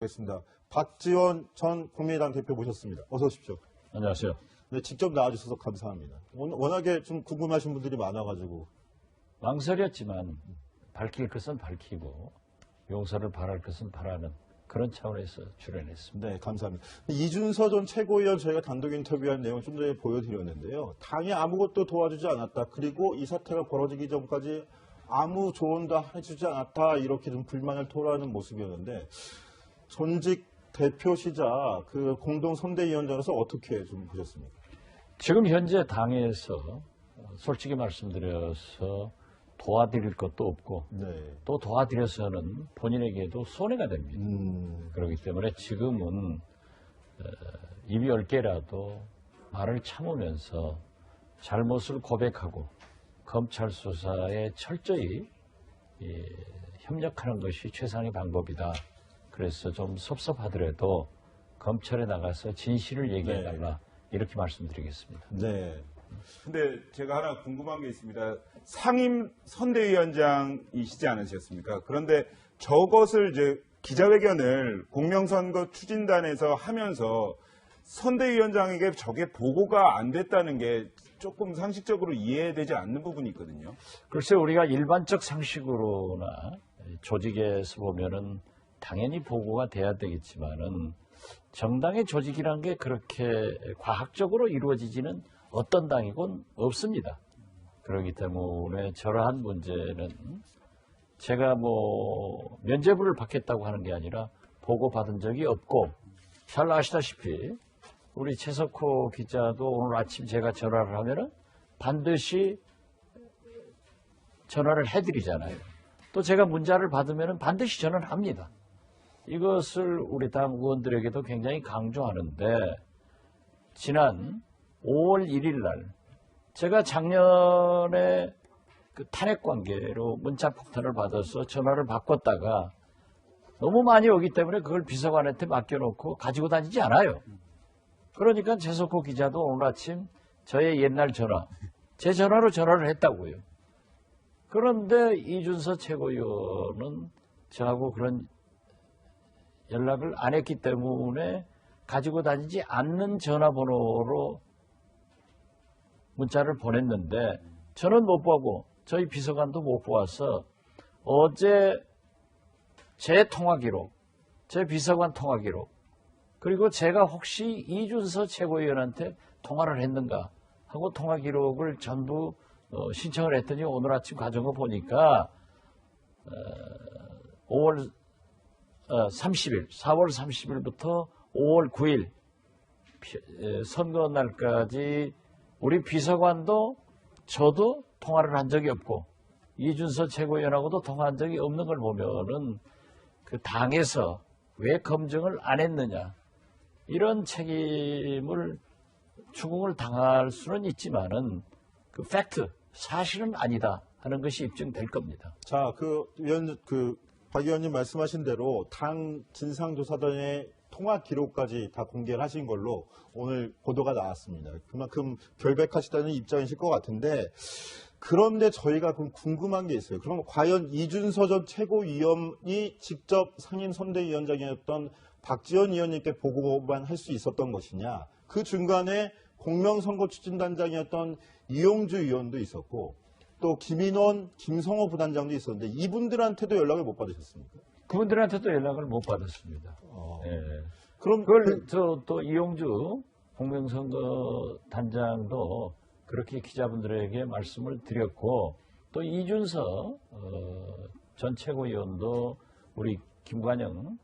겠습니다. 박지원 전 국민의당 대표 모셨습니다. 어서 오십시오. 안녕하세요. 네, 직접 나와주셔서 감사합니다. 워낙에 좀 궁금하신 분들이 많아가지고. 망설였지만 밝힐 것은 밝히고 용서를 바랄 것은 바라는 그런 차원에서 출연했습니다. 네, 감사합니다. 이준서 전 최고위원 저희가 단독 인터뷰한 내용을 좀 전에 보여드렸는데요. 당이 아무것도 도와주지 않았다. 그리고 이 사태가 벌어지기 전까지 아무 조언도 해주지 않았다. 이렇게 좀 불만을 토로하는 모습이었는데 전직 대표시자 그 공동 선대위원장으로서 어떻게 좀 보셨습니까? 지금 현재 당에서 솔직히 말씀드려서 도와드릴 것도 없고 네. 또 도와드려서는 본인에게도 손해가 됩니다. 그렇기 때문에 지금은 입이 10개라도 말을 참으면서 잘못을 고백하고 검찰 수사에 철저히 협력하는 것이 최상의 방법이다. 그래서 좀 섭섭하더라도 검찰에 나가서 진실을 얘기해달라. 이렇게 말씀드리겠습니다. 네. 근데 제가 하나 궁금한 게 있습니다. 상임 선대위원장이시지 않으셨습니까? 그런데 저것을 이제 기자회견을 공명선거 추진단에서 하면서 선대위원장에게 저게 보고가 안 됐다는 게 조금 상식적으로 이해되지 않는 부분이 있거든요. 글쎄 우리가 일반적 상식으로나 조직에서 보면은 당연히 보고가 돼야 되겠지만은 정당의 조직이란 게 그렇게 과학적으로 이루어지지는 어떤 당이건 없습니다. 그렇기 때문에 저러한 문제는 제가 뭐 면죄부를 받겠다고 하는 게 아니라 보고받은 적이 없고 잘 아시다시피 우리 최석호 기자도 오늘 아침 제가 전화를 하면은 반드시 전화를 해드리잖아요. 또 제가 문자를 받으면은 반드시 전화를 합니다. 이것을 우리 당 의원들에게도 굉장히 강조하는데 지난 5월 1일 날 제가 작년에 그 탄핵 관계로 문자 폭탄을 받아서 전화를 바꿨다가 너무 많이 오기 때문에 그걸 비서관한테 맡겨놓고 가지고 다니지 않아요. 그러니까 최석호 기자도 오늘 아침 저의 옛날 전화, 제 전화로 전화를 했다고요. 그런데 이준서 최고위원은 저하고 그런 연락을 안 했기 때문에 가지고 다니지 않는 전화번호로 문자를 보냈는데 저는 못 보고 저희 비서관도 못 보아서 어제 제 통화 기록, 제 비서관 통화 기록 그리고 제가 혹시 이준서 최고위원한테 통화를 했는가 하고 통화 기록을 전부 신청을 했더니 오늘 아침 가져온 거 보니까 4월 30일부터 5월 9일 선거 날까지 우리 비서관도 저도 통화를 한 적이 없고 이준서 최고위원하고도 통화한 적이 없는 걸 보면은 그 당에서 왜 검증을 안 했느냐 이런 책임을 추궁을 당할 수는 있지만은 그 팩트 사실은 아니다 하는 것이 입증될 겁니다. 자, 박 의원님 말씀하신 대로 당 진상조사단의 통화 기록까지 다 공개를 하신 걸로 오늘 보도가 나왔습니다. 그만큼 결백하시다는 입장이실 것 같은데 그런데 저희가 그럼 궁금한 게 있어요. 그럼 과연 이준서 전 최고위원이 직접 상임선대위원장이었던 박지원 의원님께 보고만 할 수 있었던 것이냐. 그 중간에 공명선거 추진단장이었던 이용주 의원도 있었고 또 김인원, 김성호 부단장도 있었는데 이분들한테도 연락을 못 받으셨습니까? 그분들한테도 연락을 못 받았습니다. 예. 그럼 그걸 또 이용주 공명선거 단장도 그렇게 기자분들에게 말씀을 드렸고 또 이준서 전 최고위원도 우리 김관영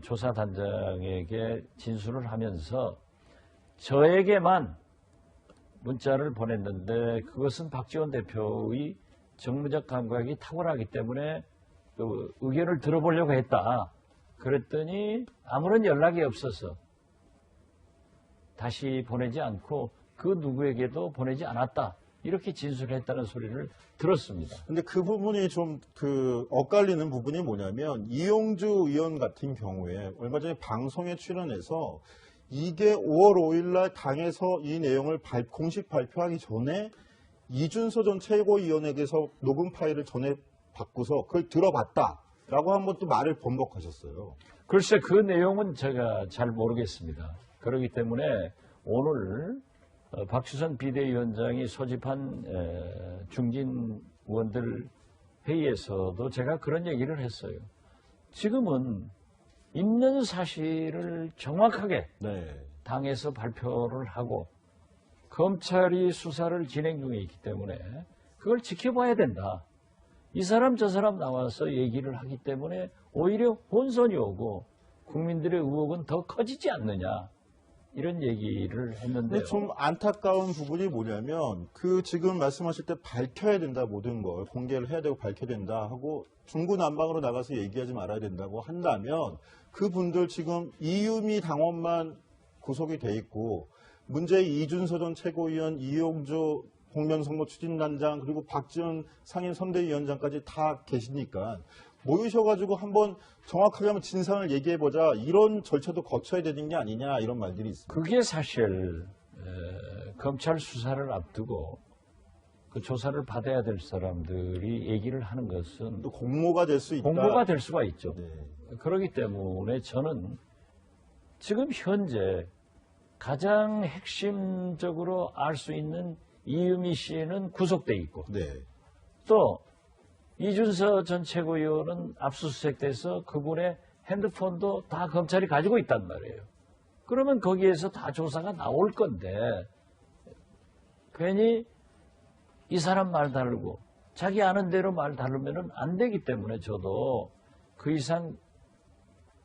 조사단장에게 진술을 하면서 저에게만 문자를 보냈는데 그것은 박지원 대표의 정무적 감각이 탁월하기 때문에 그 의견을 들어보려고 했다. 그랬더니 아무런 연락이 없어서 다시 보내지 않고 그 누구에게도 보내지 않았다. 이렇게 진술했다는 소리를 들었습니다. 근데 그 부분이 좀 엇갈리는 부분이 뭐냐면 이용주 의원 같은 경우에 얼마 전에 방송에 출연해서 이게 5월 5일 날 당에서 이 내용을 공식 발표하기 전에 이준서 전 최고위원에게서 녹음 파일을 전해 받고서 그걸 들어봤다라고 한번 또 말을 번복하셨어요. 글쎄 그 내용은 제가 잘 모르겠습니다. 그렇기 때문에 오늘 박주선 비대위원장이 소집한 중진 의원들 회의에서도 제가 그런 얘기를 했어요. 지금은 있는 사실을 정확하게 네. 당에서 발표를 하고 검찰이 수사를 진행 중에 있기 때문에 그걸 지켜봐야 된다. 이 사람 저 사람 나와서 얘기를 하기 때문에 오히려 혼선이 오고 국민들의 의혹은 더 커지지 않느냐 이런 얘기를 했는데요. 근데 좀 안타까운 부분이 뭐냐면 그 지금 말씀하실 때 밝혀야 된다 모든 걸 공개를 해야 되고 밝혀야 된다 하고 중구난방으로 나가서 얘기하지 말아야 된다고 한다면 그분들 지금 이유미 당원만 구속이 돼 있고 문제의 이준서 전 최고위원, 이용주 공명선거 추진단장 그리고 박지원 상임 선대위원장까지 다 계시니까 모이셔가지고 한번 정확하게 한번 진상을 얘기해보자 이런 절차도 거쳐야 되는 게 아니냐 이런 말들이 있습니다. 그게 사실 검찰 수사를 앞두고 그 조사를 받아야 될 사람들이 얘기를 하는 것은 또 공모가 될 수 있다. 공모가 될 수가 있죠. 네. 그렇기 때문에 저는 지금 현재 가장 핵심적으로 알 수 있는 이유미 씨는 구속돼 있고 네. 또 이준서 전 최고위원은 압수수색돼서 그분의 핸드폰도 다 검찰이 가지고 있단 말이에요. 그러면 거기에서 다 조사가 나올 건데 괜히 이 사람 말 다르고 자기 아는 대로 말 다르면 안 되기 때문에 저도 그 이상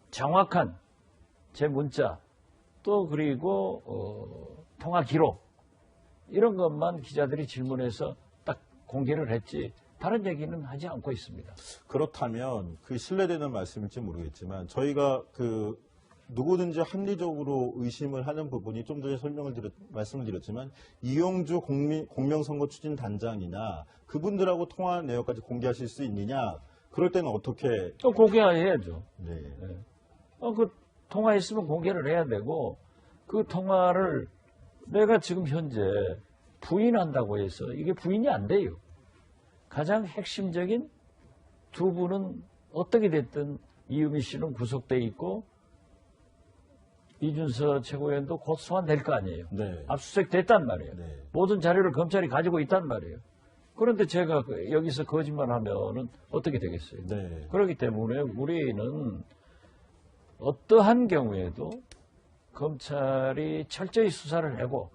정확한 제 문자 또 그리고 통화 기록 이런 것만 기자들이 질문해서 딱 공개를 했지 다른 얘기는 하지 않고 있습니다. 그렇다면 그 신뢰되는 말씀일지 모르겠지만 저희가 그 누구든지 합리적으로 의심을 하는 부분이 좀 전에 말씀을 드렸지만 이용주 공명선거 추진단장이나 그분들하고 통화 내역까지 공개하실 수 있느냐? 그럴 때는 어떻게? 또 공개해야죠. 네. 그 통화했으면 공개를 해야 되고 그 통화를 내가 지금 현재 부인한다고 해서 이게 부인이 안 돼요. 가장 핵심적인 두 분은 어떻게 됐든 이유미 씨는 구속돼 있고 이준서 최고위원도 곧 소환될 거 아니에요. 네. 압수수색 됐단 말이에요. 네. 모든 자료를 검찰이 가지고 있단 말이에요. 그런데 제가 여기서 거짓말하면은 어떻게 되겠어요? 네. 그렇기 때문에 우리는 어떠한 경우에도 검찰이 철저히 수사를 하고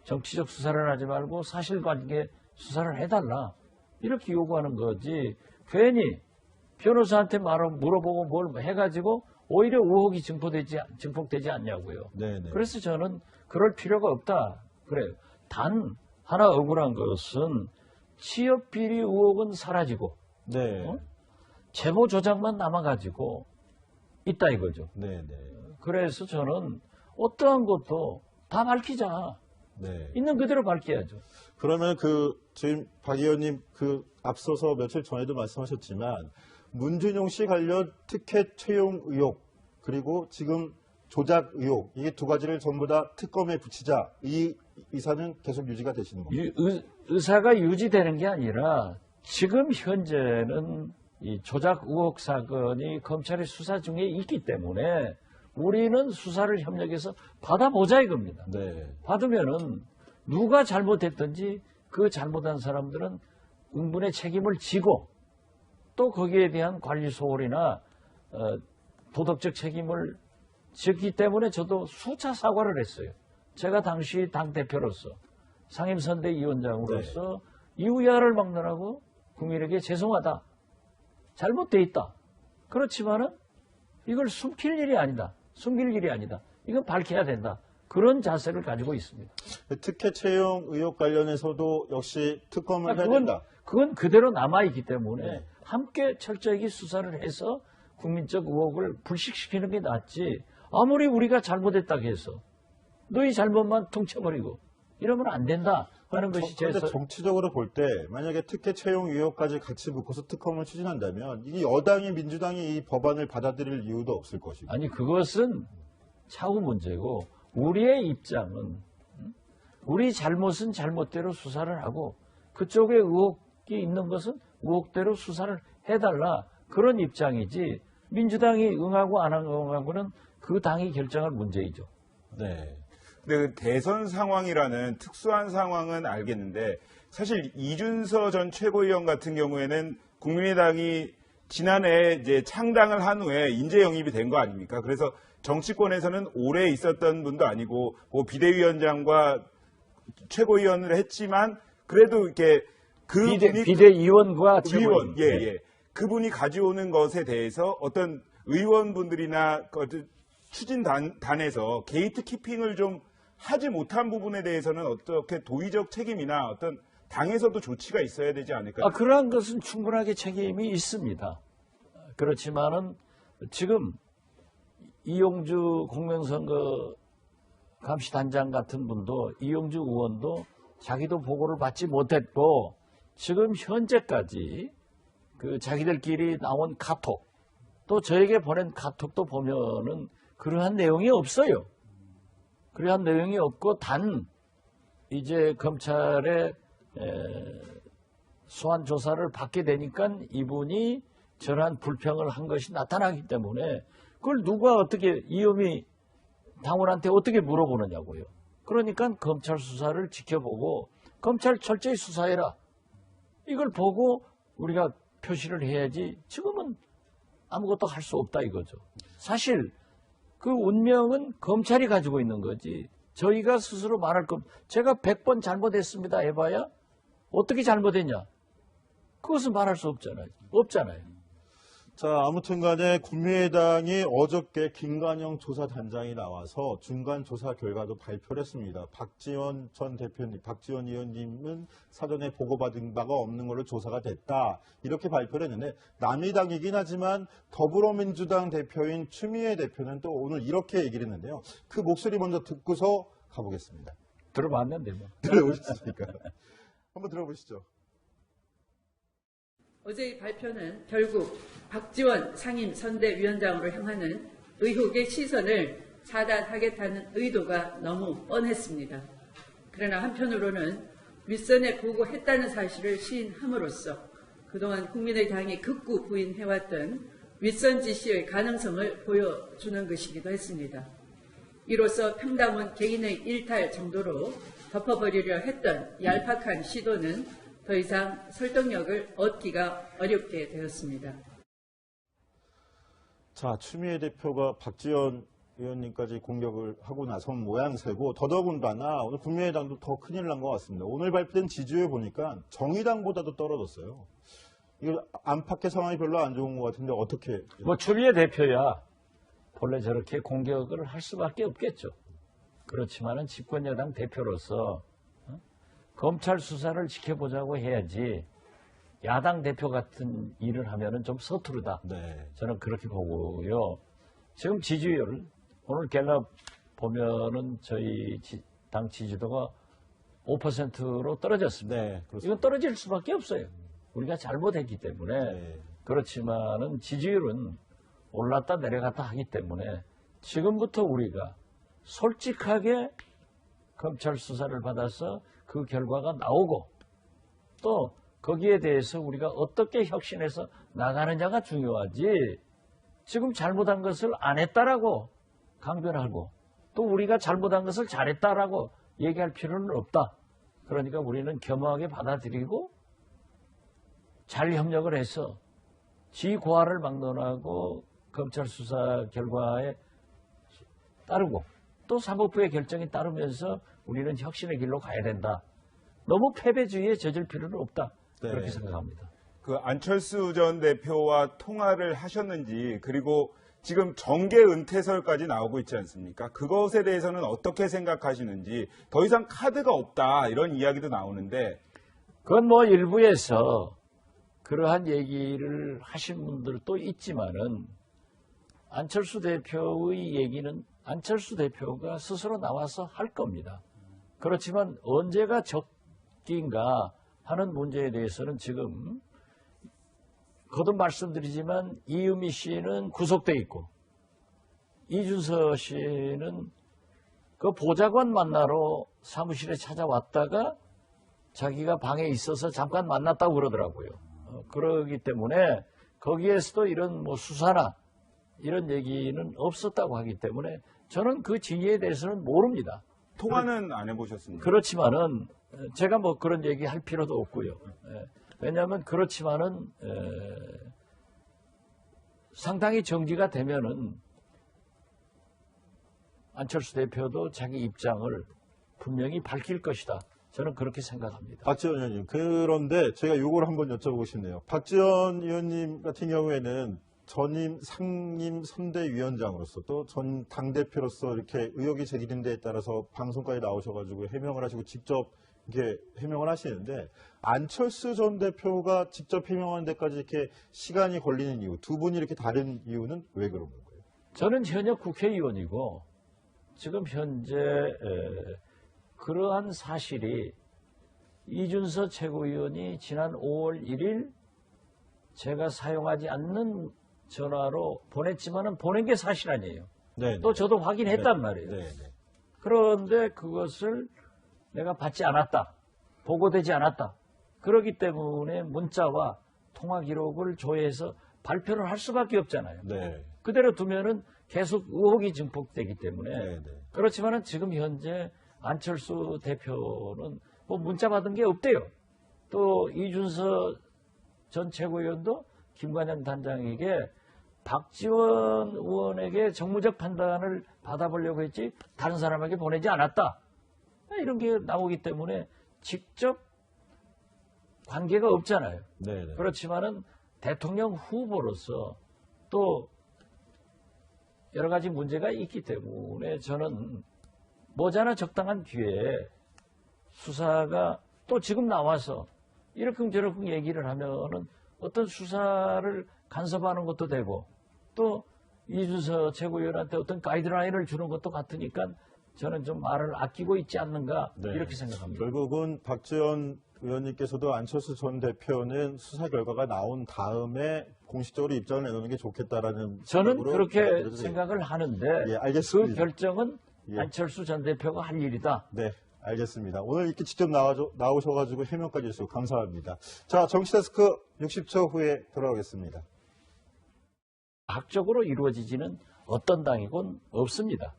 정치적 수사를 하지 말고 사실관계 수사를 해달라 이렇게 요구하는 거지 괜히 변호사한테 물어보고 뭘 해가지고 오히려 의혹이 증폭되지 않냐고요. 네. 그래서 저는 그럴 필요가 없다 그래요. 단 하나 억울한 것은 취업 비리 의혹은 사라지고 네. 제보 조작만 남아가지고 있다 이거죠. 네. 그래서 저는 어떠한 것도 다 밝히자. 네. 있는 그대로 밝혀야죠. 그러면 지금 박 의원님 앞서서 며칠 전에도 말씀하셨지만 문준용 씨 관련 특혜 채용 의혹 그리고 지금 조작 의혹 이게 두 가지를 전부 다 특검에 붙이자 이 의사는 계속 유지가 되시는 겁니다. 의사가 유지되는 게 아니라 지금 현재는 이 조작 의혹 사건이 검찰의 수사 중에 있기 때문에 우리는 수사를 협력해서 받아보자 이겁니다. 네. 받으면은 누가 잘못했든지 그 잘못한 사람들은 응분의 책임을 지고 또 거기에 대한 관리 소홀이나 도덕적 책임을 지기 때문에 저도 수차 사과를 했어요. 제가 당시 당대표로서 상임선대위원장으로서 이우야를 막론하고 국민에게 죄송하다. 잘못돼 있다. 그렇지만은 이걸 숨길 일이 아니다. 숨길 일이 아니다. 이건 밝혀야 된다. 그런 자세를 가지고 있습니다. 특혜 채용 의혹 관련해서도 역시 특검을 해야 된다. 그건 그대로 남아있기 때문에 네. 함께 철저히 수사를 해서 국민적 의혹을 불식시키는 게 낫지. 아무리 우리가 잘못했다고 해서 너희 잘못만 퉁쳐버리고 이러면 안 된다 하는 것이 제 그런데 정치적으로 볼 때 만약에 특혜 채용 의혹까지 같이 묶어서 특검을 추진한다면 이 여당이 민주당이 이 법안을 받아들일 이유도 없을 것이고. 아니 그것은 차후 문제고 우리의 입장은 우리 잘못은 잘못대로 수사를 하고 그쪽에 의혹이 있는 것은 의혹대로 수사를 해달라 그런 입장이지 민주당이 응하고 안 응하고는 그 당이 결정할 문제이죠. 네. 근데 그 대선 상황이라는 특수한 상황은 알겠는데 사실 이준서 전 최고위원 같은 경우에는 국민의당이 지난해 이제 창당을 한 후에 인재 영입이 된 거 아닙니까? 그래서 정치권에서는 오래 있었던 분도 아니고 뭐 비대위원장과 최고위원을 했지만 그래도 이렇게 그분이 비대위원과 의원, 최고위원. 예. 그분이 가져오는 것에 대해서 어떤 의원분들이나 추진단에서 게이트 키핑을 좀 하지 못한 부분에 대해서는 어떻게 도의적 책임이나 어떤 당에서도 조치가 있어야 되지 않을까? 그러한 것은 충분하게 책임이 있습니다. 그렇지만은 지금 이용주 공명선거 감시단장 같은 분도 이용주 의원도 자기도 보고를 받지 못했고 지금 현재까지 그 자기들끼리 나온 카톡 또 저에게 보낸 카톡도 보면은 그러한 내용이 없어요. 그러한 내용이 없고 단 이제 검찰의 소환 조사를 받게 되니까 이분이 저러한 불평을 한 것이 나타나기 때문에 그걸 누가 어떻게 이음이 당원한테 어떻게 물어보느냐고요. 그러니까 검찰 수사를 지켜보고 검찰 철저히 수사해라. 이걸 보고 우리가 표시를 해야지 지금은 아무것도 할 수 없다 이거죠. 사실 그 운명은 검찰이 가지고 있는 거지 저희가 스스로 말할 것 제가 100번 잘못했습니다 해봐야 어떻게 잘못했냐 그것은 말할 수 없잖아요. 자, 아무튼 간에 국민의당이 어저께 김관영 조사단장이 나와서 중간 조사 결과도 발표를 했습니다. 박지원 전 대표님, 박지원 의원님은 사전에 보고받은 바가 없는 걸로 조사가 됐다. 이렇게 발표를 했는데 남의당이긴 하지만 더불어민주당 대표인 추미애 대표는 또 오늘 이렇게 얘기를 했는데요. 그 목소리 먼저 듣고서 가보겠습니다. 들어봤는데 뭐. 들어보셨습니까? 한번 들어보시죠. 어제의 발표는 결국 박지원 상임선대위원장으로 향하는 의혹의 시선을 차단하겠다는 의도가 너무 뻔했습니다. 그러나 한편으로는 윗선에 보고했다는 사실을 시인함으로써 그동안 국민의당이 극구 부인해왔던 윗선 지시의 가능성을 보여주는 것이기도 했습니다. 이로써 평당원 개인의 일탈 정도로 덮어버리려 했던 얄팍한 시도는 더 이상 설득력을 얻기가 어렵게 되었습니다. 자, 추미애 대표가 박지원 의원님까지 공격을 하고 나선 모양새고 더더군다나 오늘 국민의당도 더 큰일 난 것 같습니다. 오늘 발표된 지지율 보니까 정의당보다도 떨어졌어요. 이거 안팎의 상황이 별로 안 좋은 것 같은데 어떻게? 뭐 추미애 대표야 본래 저렇게 공격을 할 수밖에 없겠죠. 그렇지만은 집권여당 대표로서 검찰 수사를 지켜보자고 해야지 야당 대표 같은 일을 하면은 좀 서투르다. 네. 저는 그렇게 보고요. 지금 지지율 오늘 갤럽 보면은 저희 당 지지도가 5%로 떨어졌습니다. 네, 그렇습니다. 이건 떨어질 수밖에 없어요. 우리가 잘못했기 때문에 네. 그렇지만은 지지율은 올랐다 내려갔다 하기 때문에 지금부터 우리가 솔직하게 검찰 수사를 받아서 그 결과가 나오고 또 거기에 대해서 우리가 어떻게 혁신해서 나가느냐가 중요하지 지금 잘못한 것을 안 했다라고 강변하고 또 우리가 잘못한 것을 잘했다라고 얘기할 필요는 없다. 그러니까 우리는 겸허하게 받아들이고 잘 협력을 해서 지고하를 막론하고 검찰 수사 결과에 따르고 또 사법부의 결정에 따르면서 우리는 혁신의 길로 가야 된다. 너무 패배주의에 젖을 필요는 없다. 네. 그렇게 생각합니다. 그 안철수 전 대표와 통화를 하셨는지 그리고 지금 정계 은퇴설까지 나오고 있지 않습니까? 그것에 대해서는 어떻게 생각하시는지 더 이상 카드가 없다 이런 이야기도 나오는데 그건 뭐 일부에서 그러한 얘기를 하신 분들도 있지만은 안철수 대표의 얘기는 안철수 대표가 스스로 나와서 할 겁니다. 그렇지만 언제가 적기인가 하는 문제에 대해서는 지금 거듭 말씀드리지만 이유미 씨는 구속돼 있고 이준서 씨는 그 보좌관 만나러 사무실에 찾아왔다가 자기가 방에 있어서 잠깐 만났다고 그러더라고요. 그러기 때문에 거기에서도 이런 뭐 수사나 이런 얘기는 없었다고 하기 때문에 저는 그 진위에 대해서는 모릅니다. 통화는 안 해보셨습니까? 그렇지만은 제가 뭐 그런 얘기 할 필요도 없고요. 왜냐하면 그렇지만은 상당히 정지가 되면은 안철수 대표도 자기 입장을 분명히 밝힐 것이다. 저는 그렇게 생각합니다. 박지원 의원님, 그런데 제가 요걸 한번 여쭤보고 싶네요. 박지원 의원님 같은 경우에는 전임 상임 선대위원장으로서 또 전 당대표로서 이렇게 의혹이 제기된 데에 따라서 방송까지 나오셔가지고 해명을 하시고 직접 이렇게 해명을 하시는데, 안철수 전 대표가 직접 해명하는 데까지 이렇게 시간이 걸리는 이유, 두 분이 이렇게 다른 이유는 왜 그런 건가요? 저는 현역 국회의원이고 지금 현재 그러한 사실이 이준서 최고위원이 지난 5월 1일 제가 사용하지 않는 전화로 보냈지만은 보낸 게 사실 아니에요. 네. 또 저도 확인했단 말이에요. 네. 그런데 그것을 내가 받지 않았다. 보고되지 않았다. 그렇기 때문에 문자와 통화 기록을 조회해서 발표를 할 수밖에 없잖아요. 네. 그대로 두면은 계속 의혹이 증폭되기 때문에 네. 그렇지만은 지금 현재 안철수 대표는 뭐 문자 받은 게 없대요. 또 이준서 전 최고위원도 김관영 단장에게 박지원 의원에게 정무적 판단을 받아보려고 했지 다른 사람에게 보내지 않았다. 이런 게 나오기 때문에 직접 관계가 없잖아요. 네. 그렇지만은 대통령 후보로서 또 여러 가지 문제가 있기 때문에 저는 머지않아 적당한 기회에 수사가 또 지금 나와서 이러쿵저러쿵 얘기를 하면은 어떤 수사를 간섭하는 것도 되고 또 이준서 최고위원한테 어떤 가이드라인을 주는 것도 같으니까 저는 좀 말을 아끼고 있지 않는가 네. 이렇게 생각합니다. 결국은 박지원 의원님께서도 안철수 전 대표는 수사 결과가 나온 다음에 공식적으로 입장을 내놓는 게 좋겠다라는 저는 생각으로 그렇게 말씀드려도 생각을 하는데 예, 그 알겠습니다. 결정은 예. 안철수 전 대표가 할 일이다. 네, 알겠습니다. 오늘 이렇게 직접 나오셔가지고 해명까지 해주셔서 감사합니다. 자, 정치데스크 60초 후에 돌아오겠습니다. 과학적으로 이루어지지는 어떤 당이건 없습니다.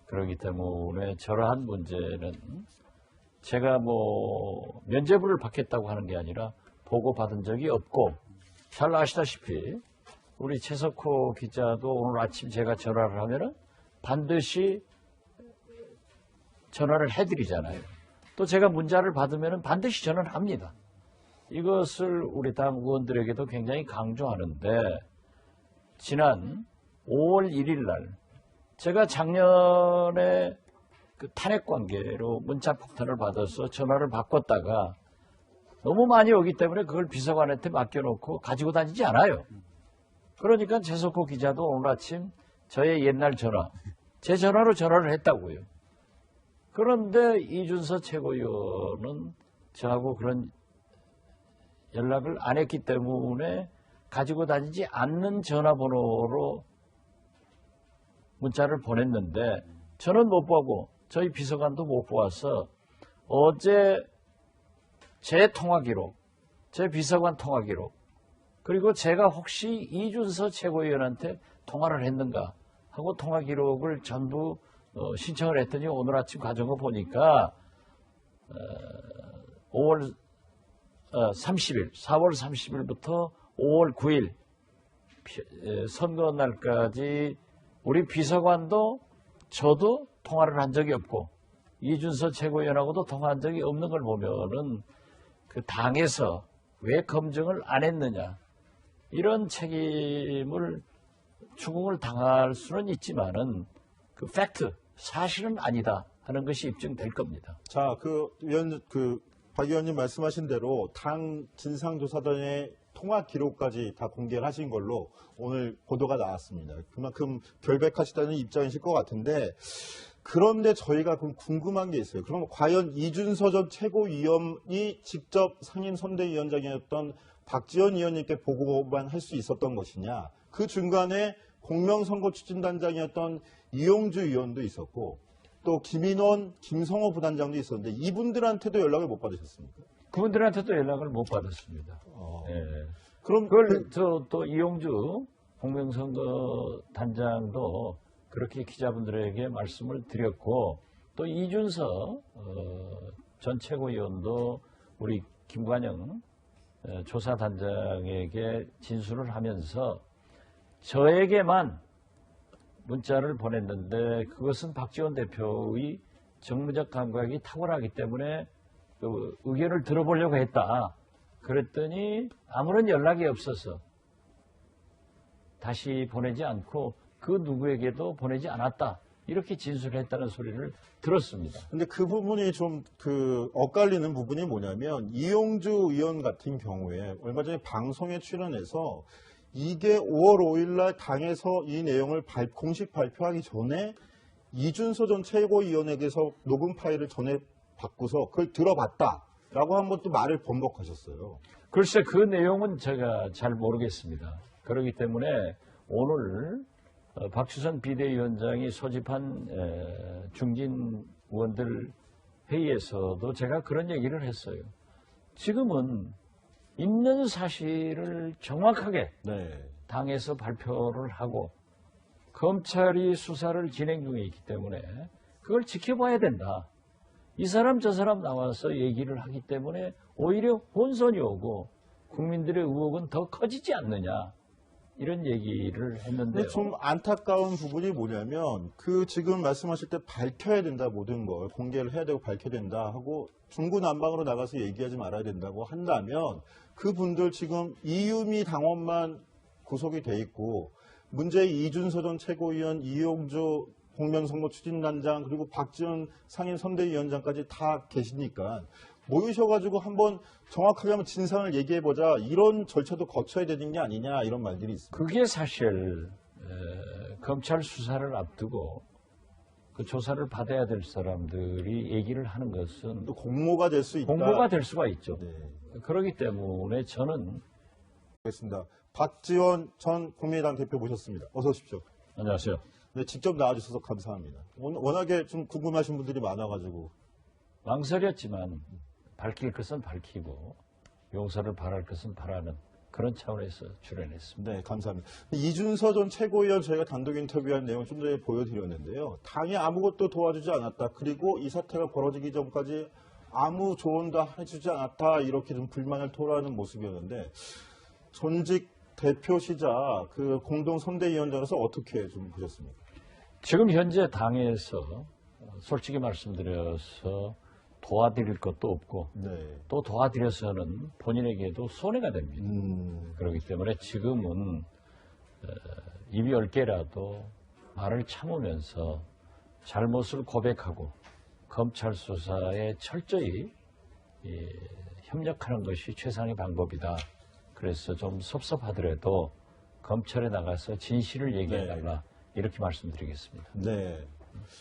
그렇기 때문에 저러한 문제는 제가 뭐 면죄부를 받겠다고 하는 게 아니라 보고받은 적이 없고 잘 아시다시피 우리 최석호 기자도 오늘 아침 제가 전화를 하면은 반드시 전화를 해드리잖아요. 또 제가 문자를 받으면은 반드시 전화를 합니다. 이것을 우리 당 의원들에게도 굉장히 강조하는데 지난 5월 1일 날 제가 작년에 그 탄핵 관계로 문자 폭탄을 받아서 전화를 바꿨다가 너무 많이 오기 때문에 그걸 비서관한테 맡겨놓고 가지고 다니지 않아요. 그러니까 최석호 기자도 오늘 아침 저의 옛날 전화, 제 전화로 전화를 했다고요. 그런데 이준서 최고위원은 저하고 그런 연락을 안 했기 때문에 가지고 다니지 않는 전화번호로 문자를 보냈는데 저는 못 보고 저희 비서관도 못 보아서 어제 제 통화 기록, 제 비서관 통화 기록, 그리고 제가 혹시 이준서 최고위원한테 통화를 했는가 하고 통화 기록을 전부 신청을 했더니 오늘 아침 가져온 거 보니까 4월 30일부터 5월 9일 선거 날까지 우리 비서관도 저도 통화를 한 적이 없고 이준서 최고위원하고도 통화한 적이 없는 걸 보면은 그 당에서 왜 검증을 안 했느냐 이런 책임을 추궁을 당할 수는 있지만은 그 팩트 사실은 아니다 하는 것이 입증될 겁니다. 자, 박 의원님 말씀하신 대로 당 진상조사단의 통화 기록까지 다 공개를 하신 걸로 오늘 보도가 나왔습니다. 그만큼 결백하시다는 입장이실 것 같은데, 그런데 저희가 그럼 궁금한 게 있어요. 그럼 과연 이준서 전 최고위원이 직접 상임선대위원장이었던 박지원 의원님께 보고만 할 수 있었던 것이냐? 그 중간에 공명선거 추진단장이었던 이용주 의원도 있었고 또 김인원, 김성호 부단장도 있었는데 이분들한테도 연락을 못 받으셨습니까? 그분들한테도 연락을 못 받았습니다. 예. 그럼 그걸 또 이용주 공명선거 단장도 그렇게 기자분들에게 말씀을 드렸고 또 이준서 전 최고위원도 우리 김관영 조사단장에게 진술을 하면서 저에게만 문자를 보냈는데 그것은 박지원 대표의 정무적 감각이 탁월하기 때문에 그 의견을 들어보려고 했다. 그랬더니 아무런 연락이 없어서 다시 보내지 않고 그 누구에게도 보내지 않았다. 이렇게 진술했다는 소리를 들었습니다. 근데 그 부분이 좀 엇갈리는 부분이 뭐냐면 이용주 의원 같은 경우에 얼마 전에 방송에 출연해서 이게 5월 5일 날 당에서 이 내용을 공식 발표하기 전에 이준서 전 최고위원에게서 녹음 파일을 전해 받고서 그걸 들어봤다라고 한번 또 말을 번복하셨어요. 글쎄 그 내용은 제가 잘 모르겠습니다. 그렇기 때문에 오늘 박주선 비대위원장이 소집한 중진 의원들 회의에서도 제가 그런 얘기를 했어요. 지금은 있는 사실을 정확하게 네. 당에서 발표를 하고 검찰이 수사를 진행 중에 있기 때문에 그걸 지켜봐야 된다. 이 사람 저 사람 나와서 얘기를 하기 때문에 오히려 혼선이 오고 국민들의 의혹은 더 커지지 않느냐. 이런 얘기를 했는데요. 근데 좀 안타까운 부분이 뭐냐면 지금 말씀하실 때 밝혀야 된다 모든 걸 공개를 해야 되고 밝혀야 된다 하고 중구난방으로 나가서 얘기하지 말아야 된다고 한다면 그분들 지금 이유미 당원만 구속이 돼 있고 문제의 이준서 전 최고위원, 이용주 공명선거 추진단장 그리고 박지원 상임선대위원장까지 다 계시니까 모이셔가지고 한번 정확하게 한번 진상을 얘기해보자 이런 절차도 거쳐야 되는 게 아니냐 이런 말들이 있습니다. 그게 사실 검찰 수사를 앞두고 그 조사를 받아야 될 사람들이 얘기를 하는 것은 또 공모가 될 수 있다. 공모가 될 수가 있죠. 네. 그렇기 때문에 저는 알겠습니다. 박지원 전 국민의당 대표 모셨습니다. 어서 오십시오. 안녕하세요. 네, 직접 나와주셔서 감사합니다. 워낙에 좀 궁금하신 분들이 많아가지고. 망설였지만 밝힐 것은 밝히고 용서를 바랄 것은 바라는 그런 차원에서 출연했습니다. 네, 감사합니다. 이준서 전 최고위원 저희가 단독 인터뷰한 내용 좀 전에 보여드렸는데요. 당이 아무것도 도와주지 않았다. 그리고 이 사태가 벌어지기 전까지 아무 조언도 해주지 않았다. 이렇게 좀 불만을 토로하는 모습이었는데 전직 대표시자 공동선대위원장으로서 어떻게 좀 보셨습니까? 지금 현재 당에서 솔직히 말씀드려서 도와드릴 것도 없고 네. 또 도와드려서는 본인에게도 손해가 됩니다. 그렇기 때문에 지금은 입이 열 개라도 말을 참으면서 잘못을 고백하고 검찰 수사에 철저히 협력하는 것이 최상의 방법이다. 그래서 좀 섭섭하더라도 검찰에 나가서 진실을 얘기해달라. 이렇게 말씀드리겠습니다. 네.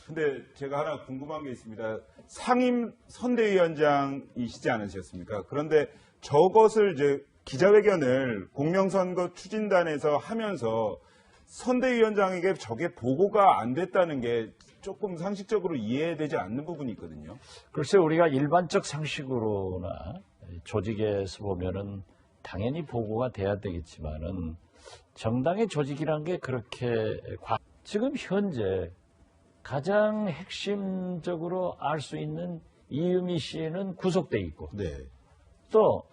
근데 제가 하나 궁금한 게 있습니다. 상임 선대위원장이시지 않으셨습니까? 그런데 저것을 이제 기자회견을 공명선거 추진단에서 하면서 선대위원장에게 저게 보고가 안 됐다는 게 조금 상식적으로 이해되지 않는 부분이 있거든요. 글쎄 우리가 일반적 상식으로나 조직에서 보면은 당연히 보고가 돼야 되겠지만은 정당의 조직이란 게 그렇게 지금 현재 가장 핵심적으로 알 수 있는 이유미 씨는 구속돼 있고 네. 또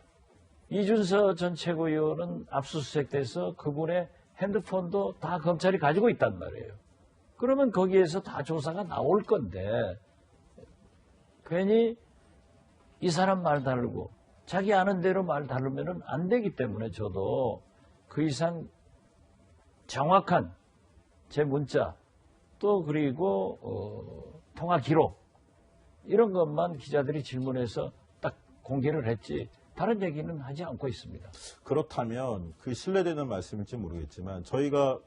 이준서 전 최고위원은 압수수색돼서 그분의 핸드폰도 다 검찰이 가지고 있단 말이에요. 그러면 거기에서 다 조사가 나올 건데 괜히 이 사람 말 다르고 자기 아는 대로 말 다르면 안 되기 때문에 저도 그 이상 정확한 제 문자 또 그리고 통화 기록 이런 것만 기자들이 질문해서 딱 공개를 했지 다른 얘기는 하지 않고 있습니다. 그렇다면 신뢰되는 말씀일지 모르겠지만 저희가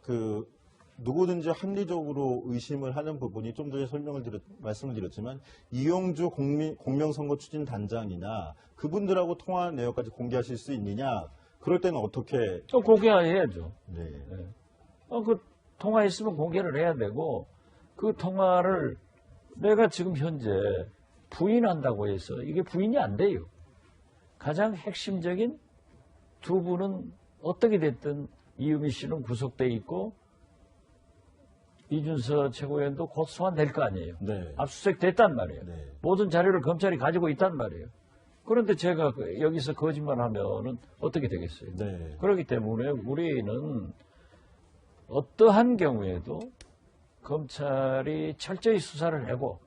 누구든지 합리적으로 의심을 하는 부분이 좀 전에 말씀을 드렸지만 이용주 공명선거 추진단장이나 그분들하고 통화한 내역까지 공개하실 수 있느냐? 그럴 때는 어떻게? 또 공개해야죠. 네. 그 통화했으면 공개를 해야 되고 그 통화를 내가 지금 현재 부인한다고 해서 이게 부인이 안 돼요. 가장 핵심적인 두 분은 어떻게 됐든 이유미 씨는 구속돼 있고 이준서 최고위원도 곧 소환될 거 아니에요. 네. 압수수색 됐단 말이에요. 네. 모든 자료를 검찰이 가지고 있단 말이에요. 그런데 제가 여기서 거짓말하면은 어떻게 되겠어요? 네. 그렇기 때문에 우리는 어떠한 경우에도 검찰이 철저히 수사를 하고